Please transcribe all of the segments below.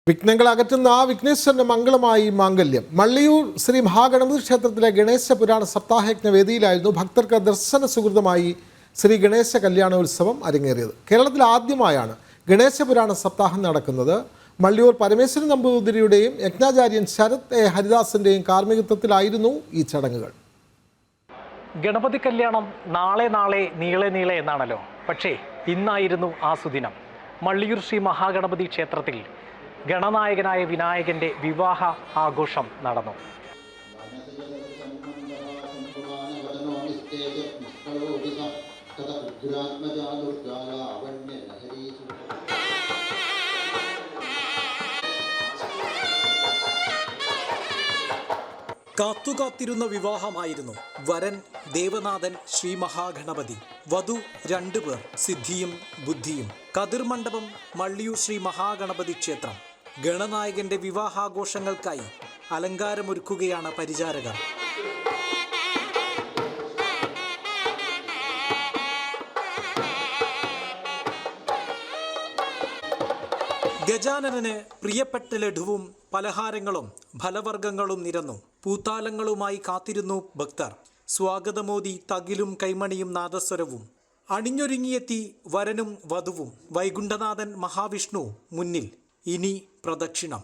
വിഘ്നങ്ങൾ അകറ്റുന്ന വിഘ്നേശ്വരന്റെ മംഗളമായി മാംഗല്യം. മള്ളിയൂർ ശ്രീ മഹാഗണപതി ക്ഷേത്രത്തിലെ ഗണേശ പുരാണ സപ്താഹയജ്ഞ വേദിയിലായിരുന്നു ഭക്തർക്ക് ദർശന സുഹൃതമായി ശ്രീ ഗണേശ കല്യാണോത്സവം അരങ്ങേറിയത്. കേരളത്തിൽ ആദ്യമായാണ് ഗണേശ പുരാണ സപ്താഹം നടക്കുന്നത്. മള്ളിയൂർ പരമേശ്വരൻ നമ്പൂതിരിയുടെയും യജ്ഞാചാര്യൻ ശരത് ഹരിദാസിന്റെയും കാർമ്മികത്വത്തിലായിരുന്നു ഈ ചടങ്ങുകൾ. ഗണപതി കല്യാണം നാളെ നീളെ എന്നാണല്ലോ. പക്ഷേ ഇന്നായിരുന്നു ആ സുദിനം. മള്ളിയൂർ ശ്രീ മഹാഗണപതി ക്ഷേത്രത്തിൽ ഗണനായകനായ വിനായകന്റെ വിവാഹ ആഘോഷം നടന്നു. കാത്തുകാത്തിരുന്ന വിവാഹമായിരുന്നു. വരൻ ദേവനാഥൻ ശ്രീ മഹാഗണപതി, വധു 2 പേർ സിദ്ധിയും ബുദ്ധിയും. കതിർ മണ്ഡപം മള്ളിയൂർ ശ്രീ മഹാഗണപതി ക്ഷേത്രം. ഗണനായകന്റെ വിവാഹാഘോഷങ്ങൾക്കായി അലങ്കാരമൊരുക്കുകയാണ് പരിചാരകർ. ഗജാനനന് പ്രിയപ്പെട്ട ലഡുവും പലഹാരങ്ങളും ഫലവർഗ്ഗങ്ങളും നിരന്നു. പൂത്താലങ്ങളുമായി കാത്തിരുന്നു ഭക്തർ. സ്വാഗതമോദി തകിലും കൈമണിയും നാദസ്വരവും. അണിഞ്ഞൊരുങ്ങിയെത്തി വരനും വധുവും. വൈകുണ്ഠനാഥൻ മഹാവിഷ്ണു മുന്നിൽ. ഇനി പ്രദക്ഷിണം.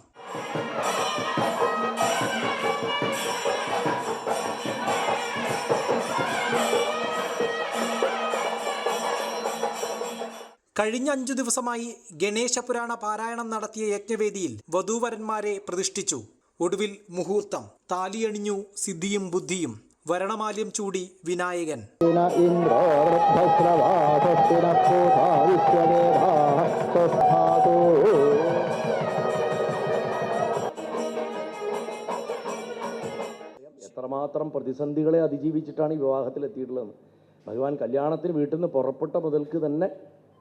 കഴിഞ്ഞ 5 ദിവസമായി ഗണേശ പുരാണ പാരായണം നടത്തിയ യജ്ഞവേദിയിൽ വധൂവരന്മാരെ പ്രതിഷ്ഠിച്ചു. ഒടുവിൽ മുഹൂർത്തം. താലിയണിഞ്ഞു സിദ്ധിയും ബുദ്ധിയും. വരണമാല്യം ചൂടി വിനായകൻ. എത്രമാത്രം പ്രതിസന്ധികളെ അതിജീവിച്ചിട്ടാണ് ഈ വിവാഹത്തിലെത്തിയിട്ടുള്ളത്. ഭഗവാൻ കല്യാണത്തിന് വീട്ടിൽ നിന്ന് പുറപ്പെട്ട മുതൽക്ക് തന്നെ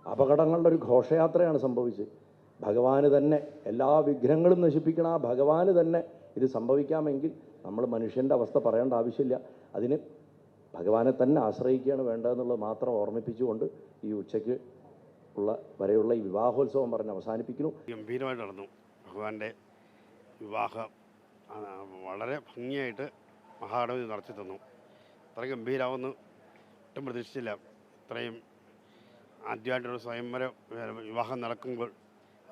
അപകടങ്ങളുടെ ഒരു ഘോഷയാത്രയാണ് സംഭവിച്ചത്. ഭഗവാന് തന്നെ എല്ലാ വിഘ്നങ്ങളും നശിപ്പിക്കണ ആ ഭഗവാന് തന്നെ ഇത് സംഭവിക്കാമെങ്കിൽ നമ്മൾ മനുഷ്യൻ്റെ അവസ്ഥ പറയേണ്ട ആവശ്യമില്ല. അതിന് ഭഗവാനെ തന്നെ ആശ്രയിക്കുകയാണ് വേണ്ടതെന്നുള്ളത് മാത്രം ഓർമ്മിപ്പിച്ചുകൊണ്ട് ഈ ഉച്ചയ്ക്ക് വരെയുള്ള ഈ വിവാഹോത്സവം പറഞ്ഞ് അവസാനിപ്പിക്കുന്നു. ഗംഭീരമായിട്ട് നടന്നു. ഭഗവാന്റെ വിവാഹം വളരെ ഭംഗിയായിട്ട് മഹാഗണപതി നടത്തി തന്നു. അത്ര ഗംഭീരമാവുമെന്ന് ഒട്ടും പ്രതീക്ഷിച്ചില്ല. ഇത്രയും ആദ്യമായിട്ടൊരു സ്വയംവര വിവാഹം നടക്കുമ്പോൾ,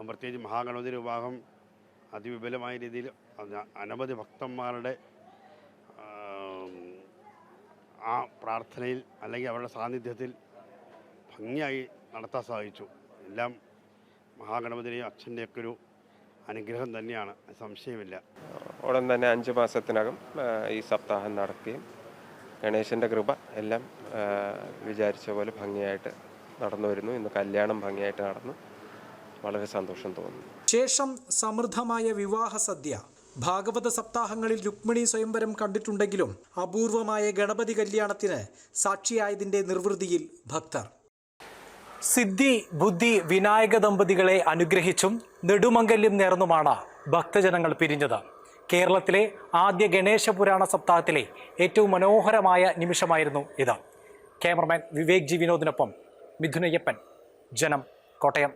പ്രത്യേകിച്ച് മഹാഗണപതിയുടെ വിവാഹം അതിവിപുലമായ രീതിയിൽ അനവധി ഭക്തന്മാരുടെ ആ പ്രാർത്ഥനയിൽ അല്ലെങ്കിൽ അവരുടെ സാന്നിധ്യത്തിൽ ഭംഗിയായി നടത്താൻ സാധിച്ചു. എല്ലാം മഹാഗണപതിയുടെയും അച്ഛൻ്റെയൊക്കെ ഒരു അനുഗ്രഹം തന്നെയാണ്, സംശയമില്ല. ഉടൻ തന്നെ 5 മാസത്തിനകം ഈ സപ്താഹം നടക്കുകയും ഗണേശൻ്റെ കൃപ എല്ലാം വിചാരിച്ച പോലെ ഭംഗിയായിട്ട് നടന്നു വരുന്നു. ഇന്ന് കല്യാണം ഭംഗിയായിട്ട് നടന്നു. വളരെ സന്തോഷം തോന്നുന്നു. ശേഷം സമൃദ്ധമായ വിവാഹ സദ്യ. ഭാഗവത സപ്താഹങ്ങളിൽ രുക്മിണി സ്വയംവരം കണ്ടിട്ടുണ്ടെങ്കിലും അപൂർവമായ ഗണപതി കല്യാണത്തിന് സാക്ഷിയായതിൻ്റെ നിർവൃതിയിൽ ഭക്തർ. സിദ്ധി ബുദ്ധി വിനായക ദമ്പതികളെ അനുഗ്രഹിച്ചും നെടുമംഗല്യം നേർന്നുമാണ് ഭക്തജനങ്ങൾ പിരിഞ്ഞത്. കേരളത്തിലെ ആദ്യ ഗണേശ പുരാണ സപ്താഹത്തിലെ ഏറ്റവും മനോഹരമായ നിമിഷമായിരുന്നു ഇത്. ക്യാമറമാൻ വിവേക് ജി വിനോദിനൊപ്പം മിഥുനയ്യപ്പൻ, ജനം, കോട്ടയം.